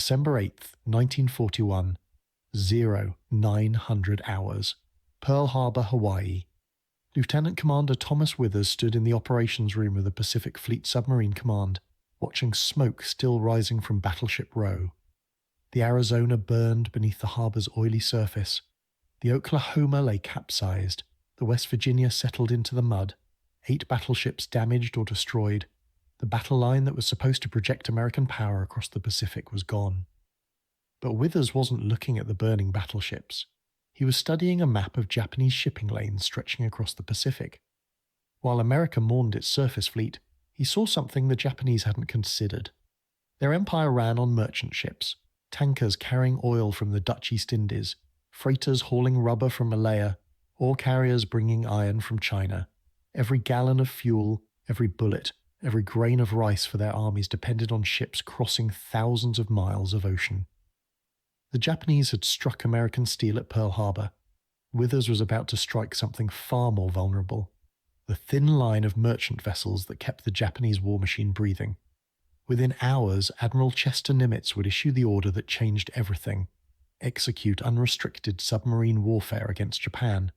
December 8th, 1941, 0900 hours, Pearl Harbor, Hawaii. Lieutenant Commander Thomas Withers stood in the operations room of the Pacific Fleet Submarine Command, watching smoke still rising from Battleship Row. The Arizona burned beneath the harbor's oily surface. The Oklahoma lay capsized. The West Virginia settled into the mud. 8 battleships damaged or destroyed. The battle line that was supposed to project American power across the Pacific was gone. But Withers wasn't looking at the burning battleships. He was studying a map of Japanese shipping lanes stretching across the Pacific. While America mourned its surface fleet, he saw something the Japanese hadn't considered. Their empire ran on merchant ships, tankers carrying oil from the Dutch East Indies, freighters hauling rubber from Malaya, ore carriers bringing iron from China. Every gallon of fuel, every bullet, every grain of rice for their armies depended on ships crossing thousands of miles of ocean. The Japanese had struck American steel at Pearl Harbor. Withers was about to strike something far more vulnerable: the thin line of merchant vessels that kept the Japanese war machine breathing. Within hours, Admiral Chester Nimitz would issue the order that changed everything: execute unrestricted submarine warfare against Japan.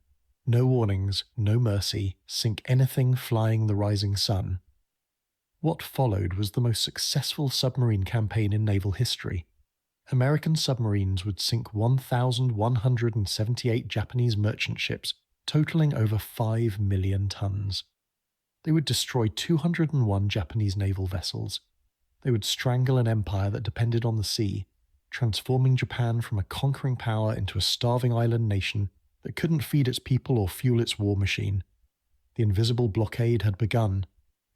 No warnings, no mercy, sink anything flying the rising sun. What followed was the most successful submarine campaign in naval history. American submarines would sink 1,178 Japanese merchant ships, totaling over 5 million tons. They would destroy 201 Japanese naval vessels. They would strangle an empire that depended on the sea, transforming Japan from a conquering power into a starving island nation that couldn't feed its people or fuel its war machine. The invisible blockade had begun,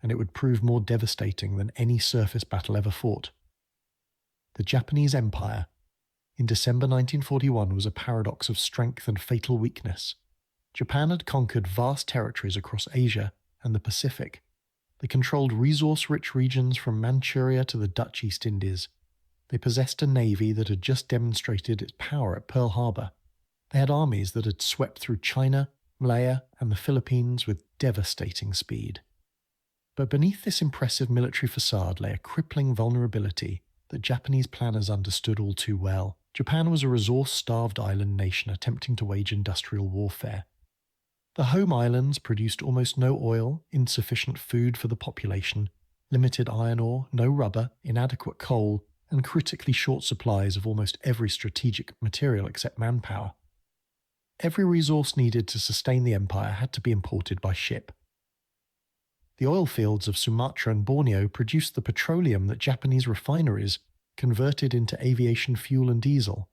and it would prove more devastating than any surface battle ever fought. The Japanese Empire, in December 1941, was a paradox of strength and fatal weakness. Japan had conquered vast territories across Asia and the Pacific. They controlled resource-rich regions from Manchuria to the Dutch East Indies. They possessed a navy that had just demonstrated its power at Pearl Harbor. They had armies that had swept through China, Malaya, and the Philippines with devastating speed. But beneath this impressive military facade lay a crippling vulnerability that Japanese planners understood all too well. Japan was a resource-starved island nation attempting to wage industrial warfare. The home islands produced almost no oil, insufficient food for the population, limited iron ore, no rubber, inadequate coal, and critically short supplies of almost every strategic material except manpower. Every resource needed to sustain the empire had to be imported by ship. The oil fields of Sumatra and Borneo produced the petroleum that Japanese refineries converted into aviation fuel and diesel.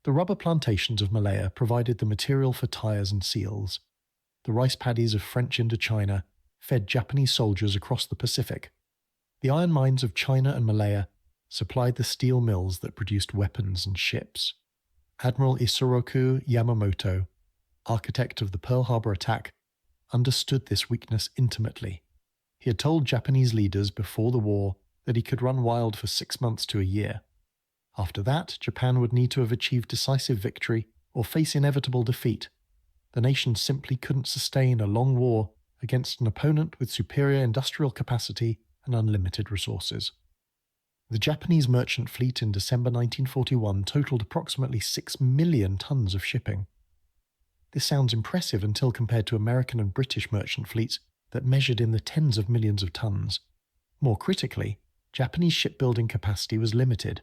The rubber plantations of Malaya provided the material for tires and seals. The rice paddies of French Indochina fed Japanese soldiers across the Pacific. The iron mines of China and Malaya supplied the steel mills that produced weapons and ships. Admiral Isoroku Yamamoto, architect of the Pearl Harbor attack, understood this weakness intimately. He had told Japanese leaders before the war that he could run wild for 6 months to a year. After that, Japan would need to have achieved decisive victory or face inevitable defeat. The nation simply couldn't sustain a long war against an opponent with superior industrial capacity and unlimited resources. The Japanese merchant fleet in December 1941 totaled approximately 6 million tons of shipping. This sounds impressive until compared to American and British merchant fleets that measured in the tens of millions of tons. More critically, Japanese shipbuilding capacity was limited.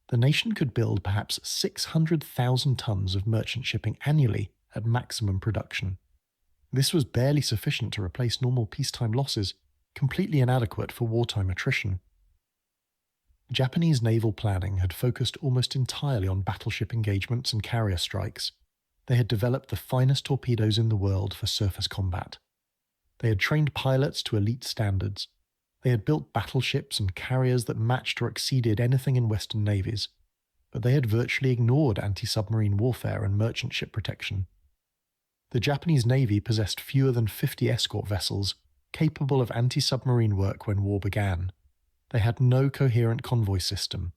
The nation could build perhaps 600,000 tons of merchant shipping annually at maximum production. This was barely sufficient to replace normal peacetime losses, completely inadequate for wartime attrition. Japanese naval planning had focused almost entirely on battleship engagements and carrier strikes. They had developed the finest torpedoes in the world for surface combat. They had trained pilots to elite standards. They had built battleships and carriers that matched or exceeded anything in Western navies, but they had virtually ignored anti-submarine warfare and merchant ship protection. The Japanese Navy possessed fewer than 50 escort vessels capable of anti-submarine work when war began. They had no coherent convoy system.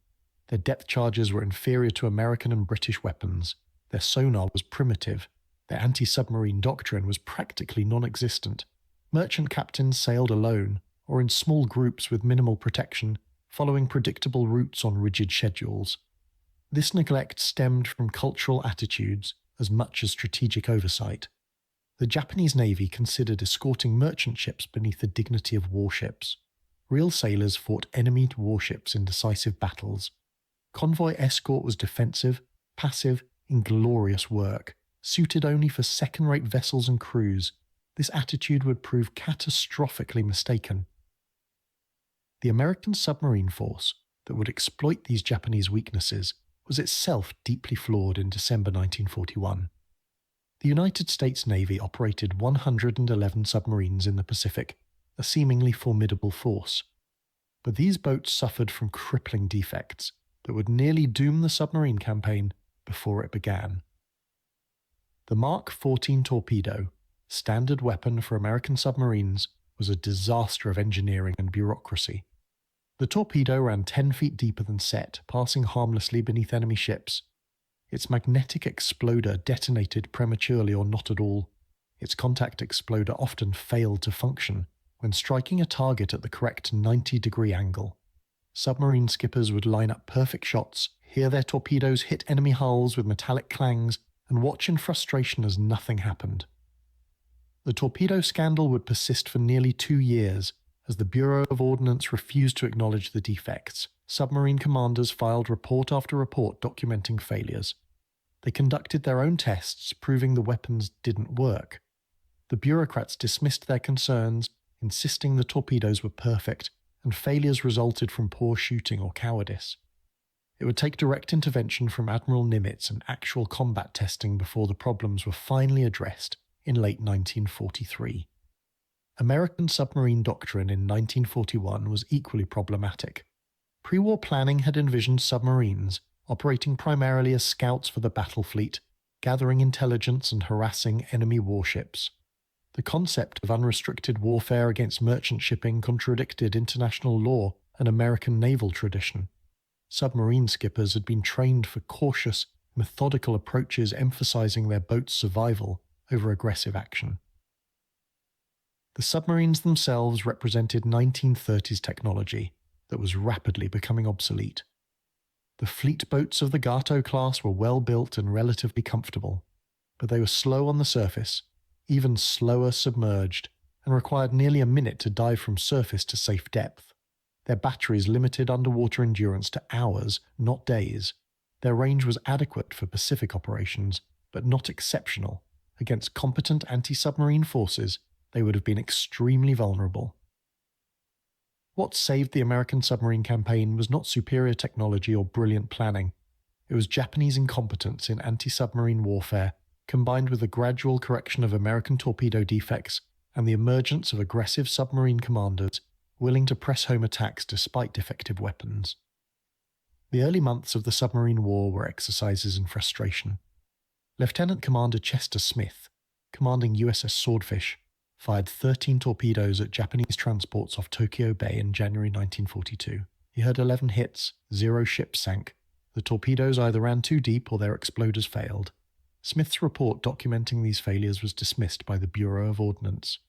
Their depth charges were inferior to American and British weapons. Their sonar was primitive. Their anti-submarine doctrine was practically non-existent. Merchant captains sailed alone, or in small groups with minimal protection, following predictable routes on rigid schedules. This neglect stemmed from cultural attitudes as much as strategic oversight. The Japanese Navy considered escorting merchant ships beneath the dignity of warships. Real sailors fought enemy warships in decisive battles. Convoy escort was defensive, passive, inglorious work, suited only for second-rate vessels and crews. This attitude would prove catastrophically mistaken. The American submarine force that would exploit these Japanese weaknesses was itself deeply flawed in December 1941. The United States Navy operated 111 submarines in the Pacific, a seemingly formidable force. But these boats suffered from crippling defects that would nearly doom the submarine campaign before it began. The Mark 14 torpedo, standard weapon for American submarines, was a disaster of engineering and bureaucracy. The torpedo ran 10 feet deeper than set, passing harmlessly beneath enemy ships. Its magnetic exploder detonated prematurely or not at all. Its contact exploder often failed to function when striking a target at the correct 90-degree angle. Submarine skippers would line up perfect shots, hear their torpedoes hit enemy hulls with metallic clangs, and watch in frustration as nothing happened. The torpedo scandal would persist for nearly 2 years, as the Bureau of Ordnance refused to acknowledge the defects. Submarine commanders filed report after report documenting failures. They conducted their own tests, proving the weapons didn't work. The bureaucrats dismissed their concerns, insisting the torpedoes were perfect, and failures resulted from poor shooting or cowardice. It would take direct intervention from Admiral Nimitz and actual combat testing before the problems were finally addressed in late 1943. American submarine doctrine in 1941 was equally problematic. Pre-war planning had envisioned submarines, operating primarily as scouts for the battle fleet, gathering intelligence and harassing enemy warships. The concept of unrestricted warfare against merchant shipping contradicted international law and American naval tradition. Submarine skippers had been trained for cautious, methodical approaches emphasizing their boat's survival over aggressive action. The submarines themselves represented 1930s technology that was rapidly becoming obsolete. The fleet boats of the Gato class were well built and relatively comfortable, but they were slow on the surface, even slower submerged, and required nearly a minute to dive from surface to safe depth. Their batteries limited underwater endurance to hours, not days. Their range was adequate for Pacific operations, but not exceptional. Against competent anti-submarine forces, they would have been extremely vulnerable. What saved the American submarine campaign was not superior technology or brilliant planning. It was Japanese incompetence in anti-submarine warfare, combined with the gradual correction of American torpedo defects and the emergence of aggressive submarine commanders willing to press home attacks despite defective weapons. The early months of the submarine war were exercises in frustration. Lieutenant Commander Chester Smith, commanding USS Swordfish, fired 13 torpedoes at Japanese transports off Tokyo Bay in January 1942. He had 11 hits, 0 ships sank. The torpedoes either ran too deep or their exploders failed. Smith's report documenting these failures was dismissed by the Bureau of Ordnance.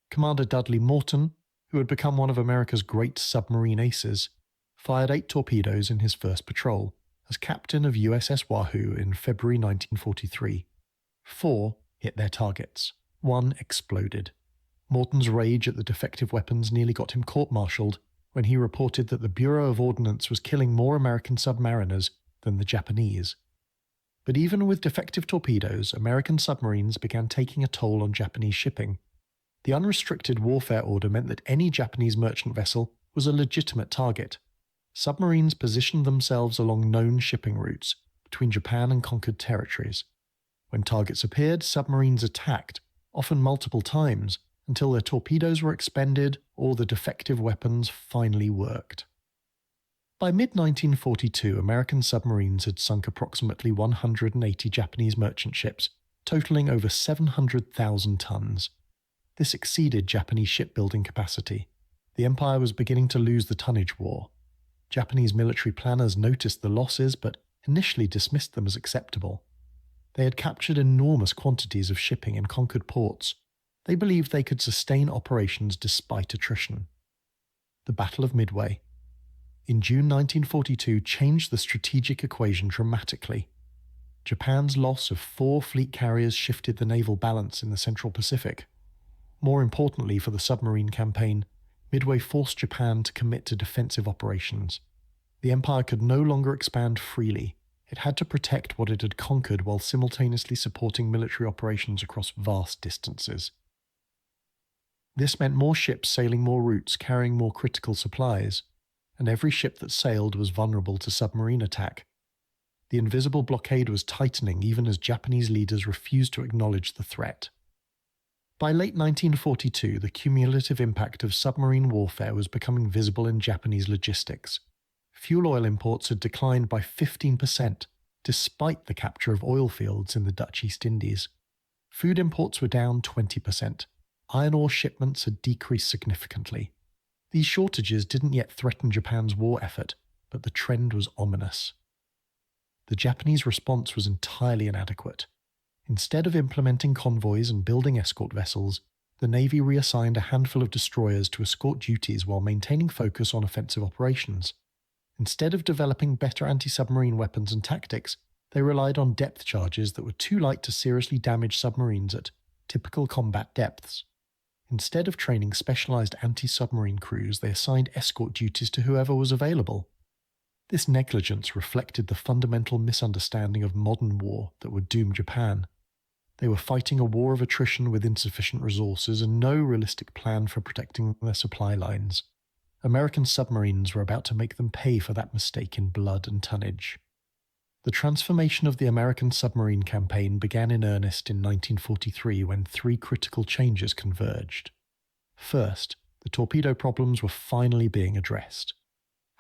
Commander Dudley Morton, who had become one of America's great submarine aces, fired 8 torpedoes in his first patrol as captain of USS Wahoo in February 1943. 4 hit their targets. 1 exploded. Morton's rage at the defective weapons nearly got him court-martialed when he reported that the Bureau of Ordnance was killing more American submariners than the Japanese. But even with defective torpedoes, American submarines began taking a toll on Japanese shipping. The unrestricted warfare order meant that any Japanese merchant vessel was a legitimate target. Submarines positioned themselves along known shipping routes between Japan and conquered territories. When targets appeared, submarines attacked, often multiple times, until their torpedoes were expended or the defective weapons finally worked. By mid-1942, American submarines had sunk approximately 180 Japanese merchant ships, totaling over 700,000 tons. This exceeded Japanese shipbuilding capacity. The empire was beginning to lose the tonnage war. Japanese military planners noticed the losses but initially dismissed them as acceptable. They had captured enormous quantities of shipping in conquered ports. They believed they could sustain operations despite attrition. The Battle of Midway, in June 1942 changed the strategic equation dramatically. Japan's loss of 4 fleet carriers shifted the naval balance in the Central Pacific. More importantly for the submarine campaign, Midway forced Japan to commit to defensive operations. The empire could no longer expand freely. It had to protect what it had conquered while simultaneously supporting military operations across vast distances. This meant more ships sailing more routes, carrying more critical supplies, and every ship that sailed was vulnerable to submarine attack. The invisible blockade was tightening even as Japanese leaders refused to acknowledge the threat. By late 1942, the cumulative impact of submarine warfare was becoming visible in Japanese logistics. Fuel oil imports had declined by 15%, despite the capture of oil fields in the Dutch East Indies. Food imports were down 20%. Iron ore shipments had decreased significantly. These shortages didn't yet threaten Japan's war effort, but the trend was ominous. The Japanese response was entirely inadequate. Instead of implementing convoys and building escort vessels, the Navy reassigned a handful of destroyers to escort duties while maintaining focus on offensive operations. Instead of developing better anti-submarine weapons and tactics, they relied on depth charges that were too light to seriously damage submarines at typical combat depths. Instead of training specialized anti-submarine crews, they assigned escort duties to whoever was available. This negligence reflected the fundamental misunderstanding of modern war that would doom Japan. They were fighting a war of attrition with insufficient resources and no realistic plan for protecting their supply lines. American submarines were about to make them pay for that mistake in blood and tonnage. The transformation of the American submarine campaign began in earnest in 1943 when 3 critical changes converged. First, the torpedo problems were finally being addressed.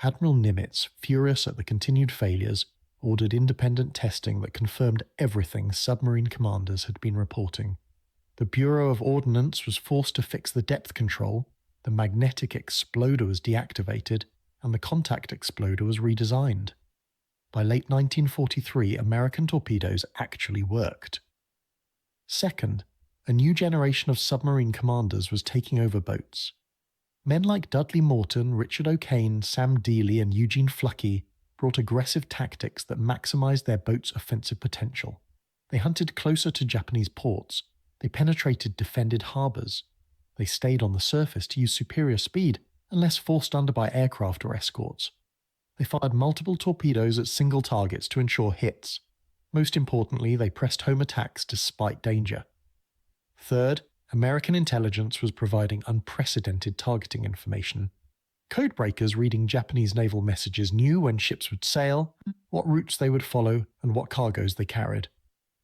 Admiral Nimitz, furious at the continued failures, ordered independent testing that confirmed everything submarine commanders had been reporting. The Bureau of Ordnance was forced to fix the depth control, the magnetic exploder was deactivated, and the contact exploder was redesigned. By late 1943, American torpedoes actually worked. Second, a new generation of submarine commanders was taking over boats. Men like Dudley Morton, Richard O'Kane, Sam Dealey, and Eugene Fluckey brought aggressive tactics that maximized their boats' offensive potential. They hunted closer to Japanese ports. They penetrated defended harbors. They stayed on the surface to use superior speed unless forced under by aircraft or escorts. They fired multiple torpedoes at single targets to ensure hits. Most importantly, they pressed home attacks despite danger. Third, American intelligence was providing unprecedented targeting information. Codebreakers reading Japanese naval messages knew when ships would sail, what routes they would follow, and what cargoes they carried.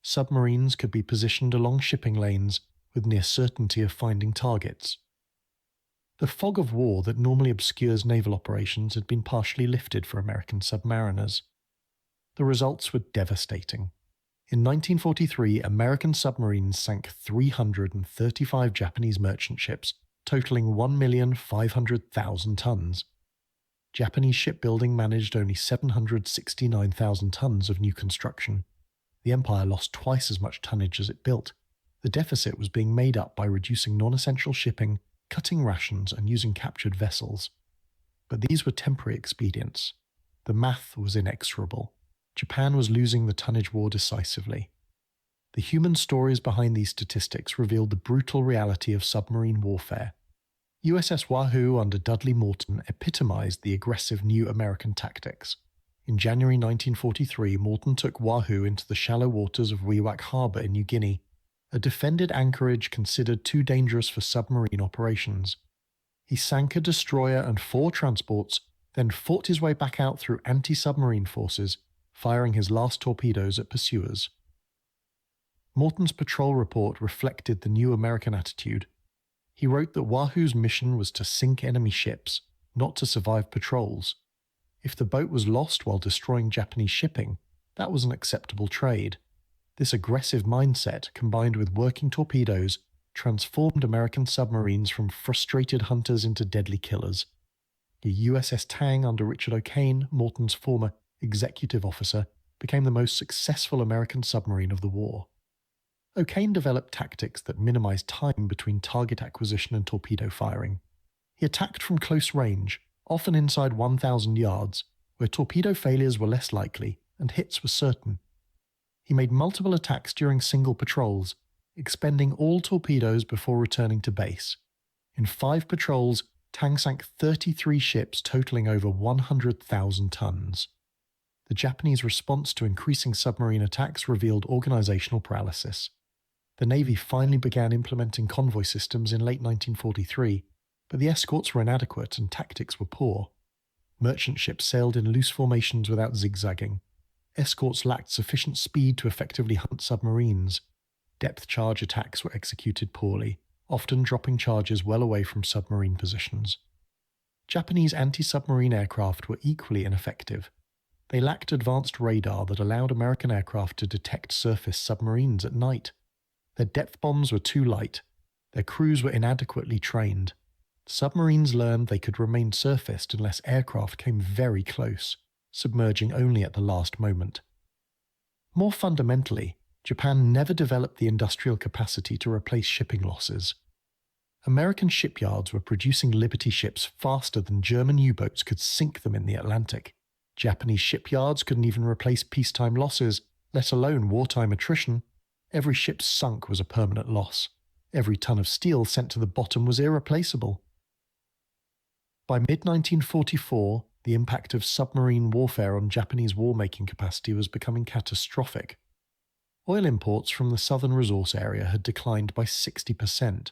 Submarines could be positioned along shipping lanes with near certainty of finding targets. The fog of war that normally obscures naval operations had been partially lifted for American submariners. The results were devastating. In 1943, American submarines sank 335 Japanese merchant ships, totaling 1,500,000 tons. Japanese shipbuilding managed only 769,000 tons of new construction. The empire lost twice as much tonnage as it built. The deficit was being made up by reducing non-essential shipping, cutting rations, and using captured vessels. But these were temporary expedients. The math was inexorable. Japan was losing the tonnage war decisively. The human stories behind these statistics revealed the brutal reality of submarine warfare. USS Wahoo under Dudley Morton epitomized the aggressive new American tactics. In January 1943, Morton took Wahoo into the shallow waters of Wewak Harbor in New Guinea, a defended anchorage considered too dangerous for submarine operations. He sank a destroyer and 4 transports, then fought his way back out through anti-submarine forces, firing his last torpedoes at pursuers. Morton's patrol report reflected the new American attitude. He wrote that Wahoo's mission was to sink enemy ships, not to survive patrols. If the boat was lost while destroying Japanese shipping, that was an acceptable trade. This aggressive mindset, combined with working torpedoes, transformed American submarines from frustrated hunters into deadly killers. The USS Tang under Richard O'Kane, Morton's former executive officer, became the most successful American submarine of the war. O'Kane developed tactics that minimized time between target acquisition and torpedo firing. He attacked from close range, often inside 1,000 yards, where torpedo failures were less likely and hits were certain. He made multiple attacks during single patrols, expending all torpedoes before returning to base. In 5 patrols, Tang sank 33 ships totaling over 100,000 tons. The Japanese response to increasing submarine attacks revealed organizational paralysis. The Navy finally began implementing convoy systems in late 1943, but the escorts were inadequate and tactics were poor. Merchant ships sailed in loose formations without zigzagging. Escorts lacked sufficient speed to effectively hunt submarines. Depth charge attacks were executed poorly, often dropping charges well away from submarine positions. Japanese anti-submarine aircraft were equally ineffective. They lacked advanced radar that allowed American aircraft to detect surface submarines at night. Their depth bombs were too light. Their crews were inadequately trained. Submarines learned they could remain surfaced unless aircraft came very close, submerging only at the last moment. More fundamentally, Japan never developed the industrial capacity to replace shipping losses. American shipyards were producing Liberty ships faster than German U-boats could sink them in the Atlantic. Japanese shipyards couldn't even replace peacetime losses, let alone wartime attrition. Every ship sunk was a permanent loss. Every ton of steel sent to the bottom was irreplaceable. By mid-1944, the impact of submarine warfare on Japanese war-making capacity was becoming catastrophic. Oil imports from the southern resource area had declined by 60%.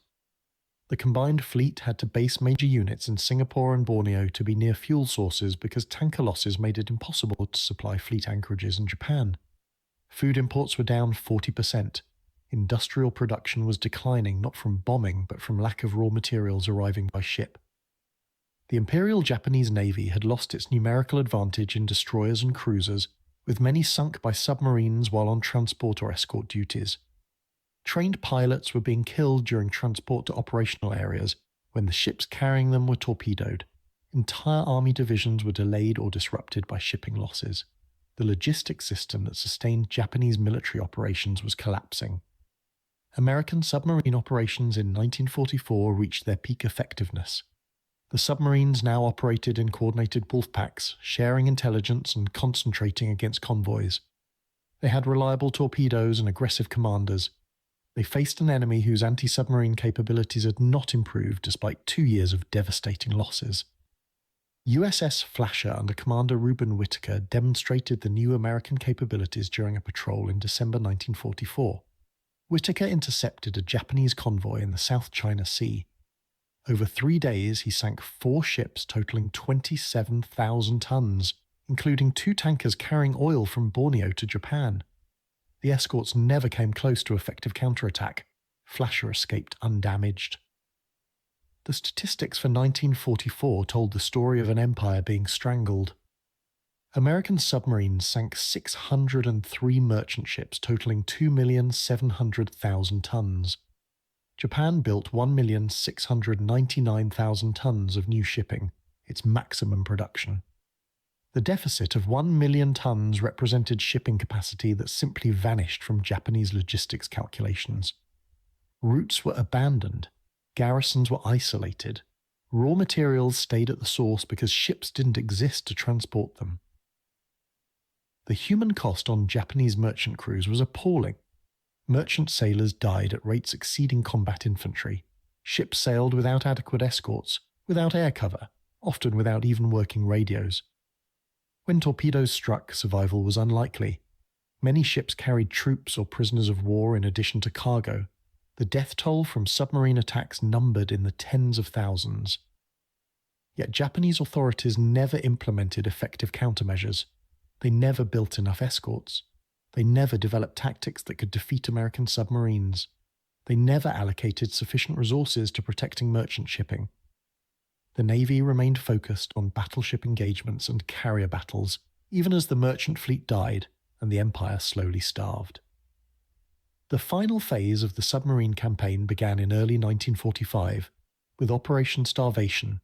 The combined fleet had to base major units in Singapore and Borneo to be near fuel sources because tanker losses made it impossible to supply fleet anchorages in Japan. Food imports were down 40%. Industrial production was declining not from bombing but from lack of raw materials arriving by ship. The Imperial Japanese Navy had lost its numerical advantage in destroyers and cruisers, with many sunk by submarines while on transport or escort duties. Trained pilots were being killed during transport to operational areas when the ships carrying them were torpedoed. Entire army divisions were delayed or disrupted by shipping losses. The logistics system that sustained Japanese military operations was collapsing. American submarine operations in 1944 reached their peak effectiveness. The submarines now operated in coordinated wolf packs, sharing intelligence and concentrating against convoys. They had reliable torpedoes and aggressive commanders. They faced an enemy whose anti-submarine capabilities had not improved despite 2 years of devastating losses. USS Flasher under Commander Reuben Whittaker demonstrated the new American capabilities during a patrol in December 1944. Whittaker intercepted a Japanese convoy in the South China Sea. Over 3 days, he sank 4 ships totaling 27,000 tons, including 2 tankers carrying oil from Borneo to Japan. The escorts never came close to effective counterattack. Flasher escaped undamaged. The statistics for 1944 told the story of an empire being strangled. American submarines sank 603 merchant ships totaling 2,700,000 tons. Japan built 1,699,000 tons of new shipping, its maximum production. The deficit of 1 million tons represented shipping capacity that simply vanished from Japanese logistics calculations. Routes were abandoned, garrisons were isolated, raw materials stayed at the source because ships didn't exist to transport them. The human cost on Japanese merchant crews was appalling. Merchant sailors died at rates exceeding combat infantry. Ships sailed without adequate escorts, without air cover, often without even working radios. When torpedoes struck, survival was unlikely. Many ships carried troops or prisoners of war in addition to cargo. The death toll from submarine attacks numbered in the tens of thousands. Yet Japanese authorities never implemented effective countermeasures. They never built enough escorts. They never developed tactics that could defeat American submarines. They never allocated sufficient resources to protecting merchant shipping. The Navy remained focused on battleship engagements and carrier battles, even as the merchant fleet died and the empire slowly starved. The final phase of the submarine campaign began in early 1945 with Operation Starvation,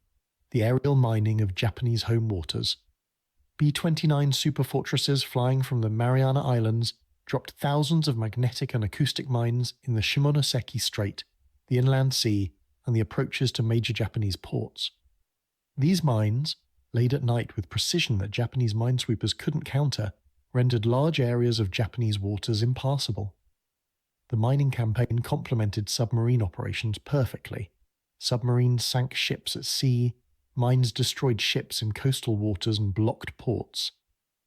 the aerial mining of Japanese home waters. B-29 superfortresses flying from the Mariana Islands dropped thousands of magnetic and acoustic mines in the Shimonoseki Strait, the inland sea, and the approaches to major Japanese ports. These mines, laid at night with precision that Japanese minesweepers couldn't counter, rendered large areas of Japanese waters impassable. The mining campaign complemented submarine operations perfectly. Submarines sank ships at sea, mines destroyed ships in coastal waters and blocked ports.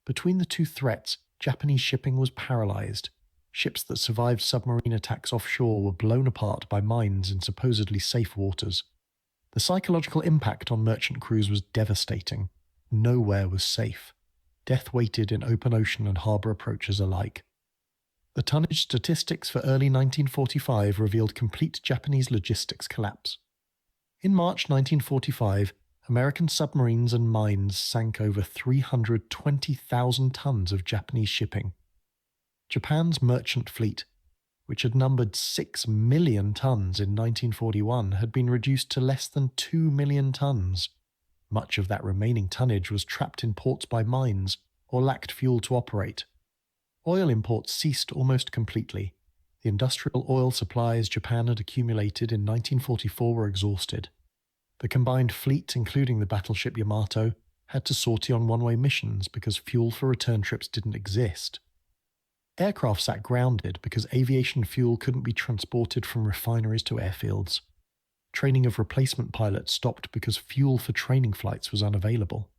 Between the two threats, Japanese shipping was paralyzed. Ships that survived submarine attacks offshore were blown apart by mines in supposedly safe waters. The psychological impact on merchant crews was devastating. Nowhere was safe. Death waited in open ocean and harbour approaches alike. The tonnage statistics for early 1945 revealed complete Japanese logistics collapse. In March 1945, American submarines and mines sank over 320,000 tons of Japanese shipping. Japan's merchant fleet, which had numbered 6 million tons in 1941, had been reduced to less than 2 million tons. Much of that remaining tonnage was trapped in ports by mines or lacked fuel to operate. Oil imports ceased almost completely. The industrial oil supplies Japan had accumulated in 1944 were exhausted. The combined fleet, including the battleship Yamato, had to sortie on one-way missions because fuel for return trips didn't exist. Aircraft sat grounded because aviation fuel couldn't be transported from refineries to airfields. Training of replacement pilots stopped because fuel for training flights was unavailable.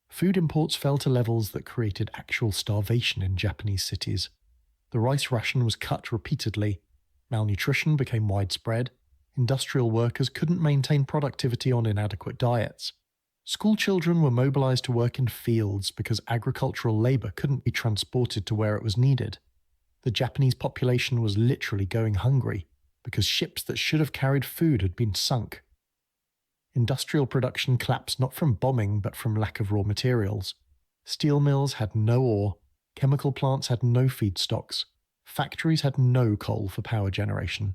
Food imports fell to levels that created actual starvation in Japanese cities. The rice ration was cut repeatedly, malnutrition became widespread, industrial workers couldn't maintain productivity on inadequate diets. School children were mobilized to work in fields because agricultural labor couldn't be transported to where it was needed. The Japanese population was literally going hungry because ships that should have carried food had been sunk. Industrial production collapsed not from bombing but from lack of raw materials. Steel mills had no ore, chemical plants had no feedstocks, factories had no coal for power generation.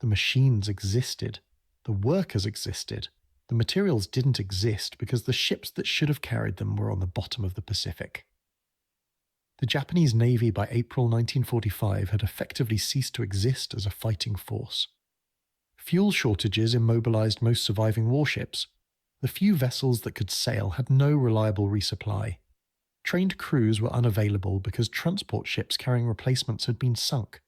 The machines existed, the workers existed. The materials didn't exist because the ships that should have carried them were on the bottom of the Pacific. The Japanese Navy by April 1945 had effectively ceased to exist as a fighting force. Fuel shortages immobilized most surviving warships. The few vessels that could sail had no reliable resupply. Trained crews were unavailable because transport ships carrying replacements had been sunk.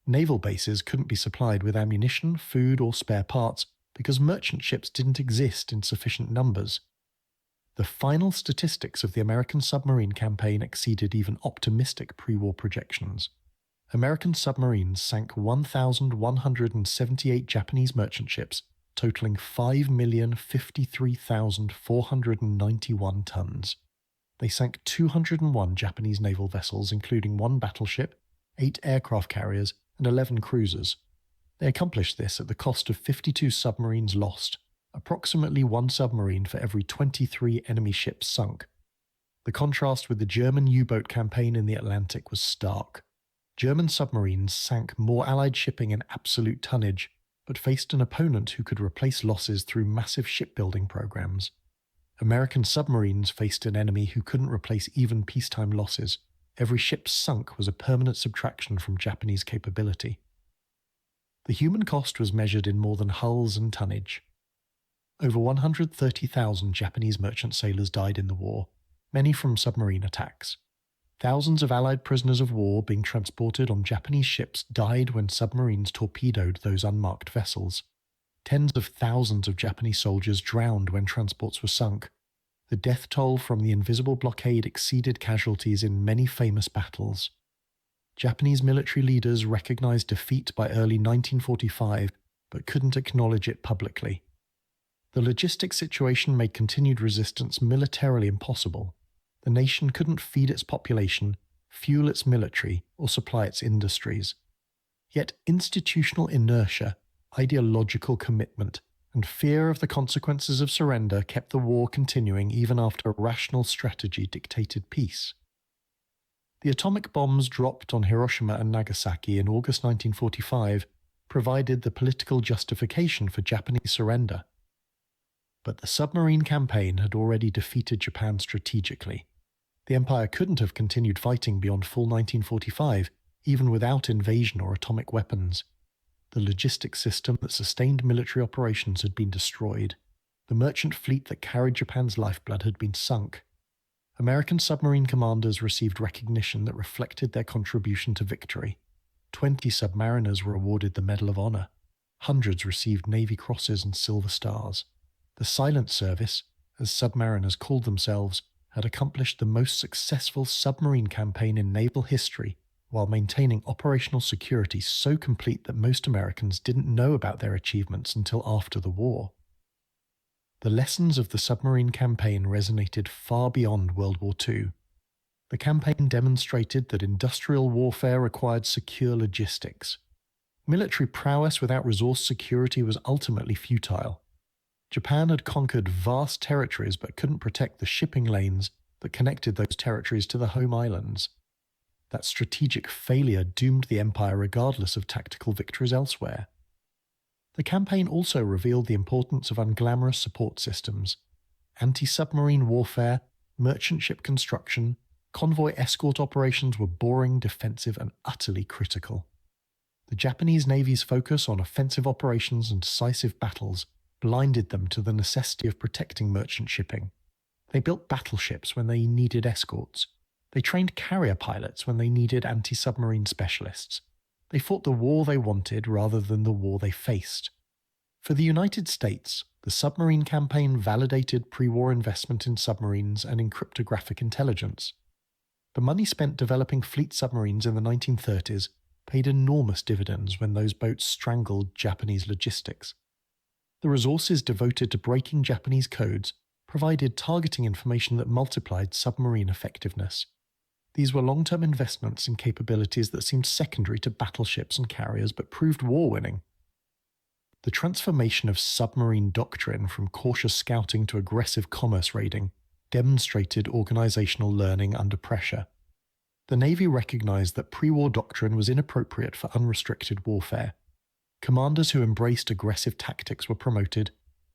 Naval bases couldn't be supplied with ammunition, food, or spare parts because merchant ships didn't exist in sufficient numbers. The final statistics of the American submarine campaign exceeded even optimistic pre-war projections. American submarines sank 1,178 Japanese merchant ships, totaling 5,053,491 tons. They sank 201 Japanese naval vessels, including 1 battleship, 8 aircraft carriers, and 11 cruisers. They accomplished this at the cost of 52 submarines lost, approximately 1 submarine for every 23 enemy ships sunk. The contrast with the German U-boat campaign in the Atlantic was stark. German submarines sank more Allied shipping in absolute tonnage, but faced an opponent who could replace losses through massive shipbuilding programs. American submarines faced an enemy who couldn't replace even peacetime losses. Every ship sunk was a permanent subtraction from Japanese capability. The human cost was measured in more than hulls and tonnage. Over 130,000 Japanese merchant sailors died in the war, many from submarine attacks. Thousands of Allied prisoners of war being transported on Japanese ships died when submarines torpedoed those unmarked vessels. Tens of thousands of Japanese soldiers drowned when transports were sunk. The death toll from the invisible blockade exceeded casualties in many famous battles. Japanese military leaders recognized defeat by early 1945, but couldn't acknowledge it publicly. The logistics situation made continued resistance militarily impossible. The nation couldn't feed its population, fuel its military, or supply its industries. Yet institutional inertia, ideological commitment, and fear of the consequences of surrender kept the war continuing even after rational strategy dictated peace. The atomic bombs dropped on Hiroshima and Nagasaki in August 1945 provided the political justification for Japanese surrender. But the submarine campaign had already defeated Japan strategically. The empire couldn't have continued fighting beyond full 1945, even without invasion or atomic weapons. The logistics system that sustained military operations had been destroyed. The merchant fleet that carried Japan's lifeblood had been sunk. American submarine commanders received recognition that reflected their contribution to victory. 20 submariners were awarded the Medal of Honor. Hundreds received Navy Crosses and Silver Stars. The Silent Service, as submariners called themselves, had accomplished the most successful submarine campaign in naval history while maintaining operational security so complete that most Americans didn't know about their achievements until after the war. The lessons of the submarine campaign resonated far beyond World War II. The campaign demonstrated that industrial warfare required secure logistics. Military prowess without resource security was ultimately futile. Japan had conquered vast territories but couldn't protect the shipping lanes that connected those territories to the home islands. That strategic failure doomed the empire regardless of tactical victories elsewhere. The campaign also revealed the importance of unglamorous support systems. Anti-submarine warfare, merchant ship construction, convoy escort operations were boring, defensive, and utterly critical. The Japanese Navy's focus on offensive operations and decisive battles blinded them to the necessity of protecting merchant shipping. They built battleships when they needed escorts. They trained carrier pilots when they needed anti-submarine specialists. They fought the war they wanted rather than the war they faced. For the United States, the submarine campaign validated pre-war investment in submarines and in cryptographic intelligence. The money spent developing fleet submarines in the 1930s paid enormous dividends when those boats strangled Japanese logistics. The resources devoted to breaking Japanese codes provided targeting information that multiplied submarine effectiveness. These were long-term investments in capabilities that seemed secondary to battleships and carriers but proved war-winning. The transformation of submarine doctrine from cautious scouting to aggressive commerce raiding demonstrated organizational learning under pressure. The Navy recognized that pre-war doctrine was inappropriate for unrestricted warfare. Commanders who embraced aggressive tactics were promoted.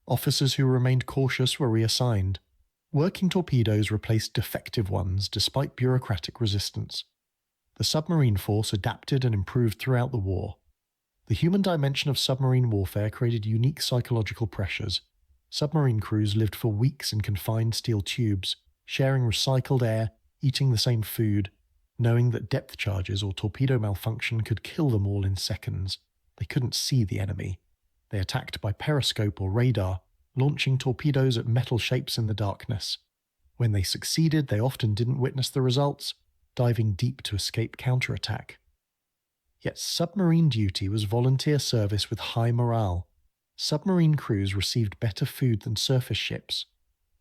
Officers who remained cautious were reassigned. Working torpedoes replaced defective ones despite bureaucratic resistance. The submarine force adapted and improved throughout the war. The human dimension of submarine warfare created unique psychological pressures. Submarine crews lived for weeks in confined steel tubes, sharing recycled air, eating the same food, knowing that depth charges or torpedo malfunction could kill them all in seconds. They couldn't see the enemy. They attacked by periscope or radar, launching torpedoes at metal shapes in the darkness. When they succeeded, they often didn't witness the results, diving deep to escape counterattack. Yet submarine duty was volunteer service with high morale. Submarine crews received better food than surface ships.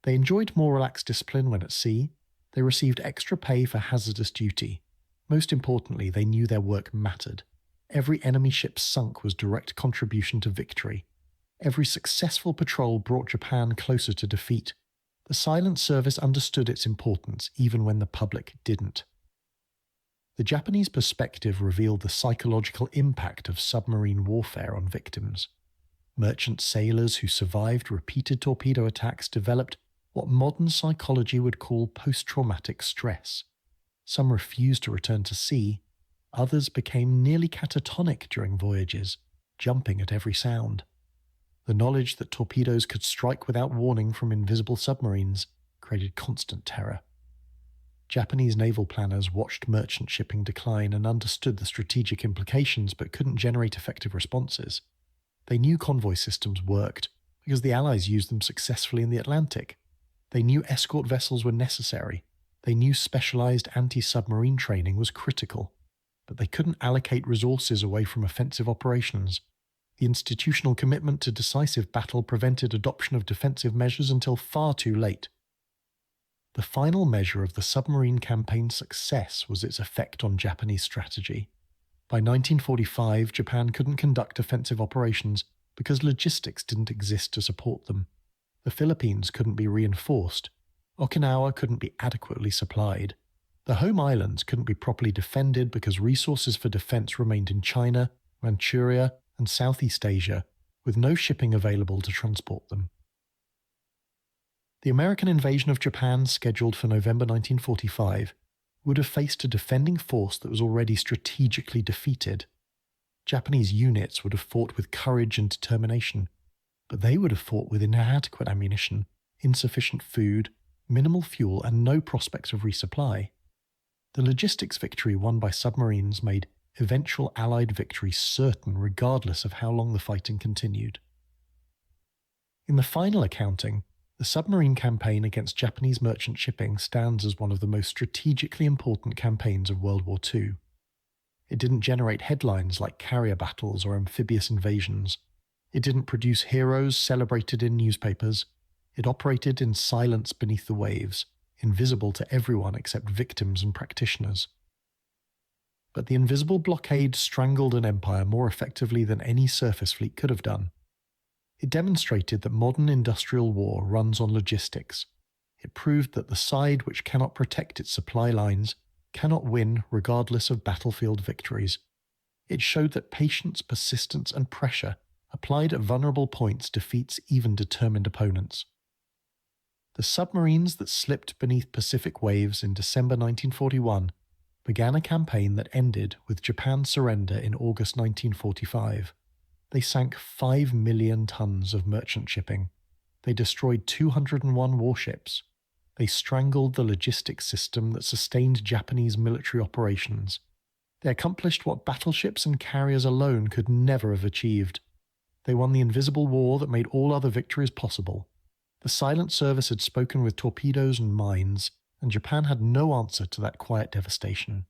They enjoyed more relaxed discipline when at sea. They received extra pay for hazardous duty. Most importantly, they knew their work mattered. Every enemy ship sunk was direct contribution to victory. Every successful patrol brought Japan closer to defeat. The Silent Service understood its importance even when the public didn't. The Japanese perspective revealed the psychological impact of submarine warfare on victims. Merchant sailors who survived repeated torpedo attacks developed what modern psychology would call post-traumatic stress. Some refused to return to sea. Others became nearly catatonic during voyages, jumping at every sound. The knowledge that torpedoes could strike without warning from invisible submarines created constant terror. Japanese naval planners watched merchant shipping decline and understood the strategic implications but couldn't generate effective responses. They knew convoy systems worked because the Allies used them successfully in the Atlantic. They knew escort vessels were necessary. They knew specialized anti-submarine training was critical. But they couldn't allocate resources away from offensive operations. The institutional commitment to decisive battle prevented adoption of defensive measures until far too late. The final measure of the submarine campaign's success was its effect on Japanese strategy. By 1945, Japan couldn't conduct offensive operations because logistics didn't exist to support them. The Philippines couldn't be reinforced. Okinawa couldn't be adequately supplied. The home islands couldn't be properly defended because resources for defense remained in China, Manchuria, and Southeast Asia, with no shipping available to transport them. The American invasion of Japan, scheduled for November 1945, would have faced a defending force that was already strategically defeated. Japanese units would have fought with courage and determination. But they would have fought with inadequate ammunition, insufficient food, minimal fuel, and no prospect of resupply. The logistics victory won by submarines made eventual Allied victory certain regardless of how long the fighting continued. In the final accounting, the submarine campaign against Japanese merchant shipping stands as one of the most strategically important campaigns of World War II. It didn't generate headlines like carrier battles or amphibious invasions. It didn't produce heroes celebrated in newspapers. It operated in silence beneath the waves, invisible to everyone except victims and practitioners. But the invisible blockade strangled an empire more effectively than any surface fleet could have done. It demonstrated that modern industrial war runs on logistics. It proved that the side which cannot protect its supply lines cannot win regardless of battlefield victories. It showed that patience, persistence, and pressure applied at vulnerable points defeats even determined opponents. The submarines that slipped beneath Pacific waves in December 1941 began a campaign that ended with Japan's surrender in August 1945. They sank 5 million tons of merchant shipping. They destroyed 201 warships. They strangled the logistics system that sustained Japanese military operations. They accomplished what battleships and carriers alone could never have achieved. They won the invisible war that made all other victories possible. The silent service had spoken with torpedoes and mines, and Japan had no answer to that quiet devastation.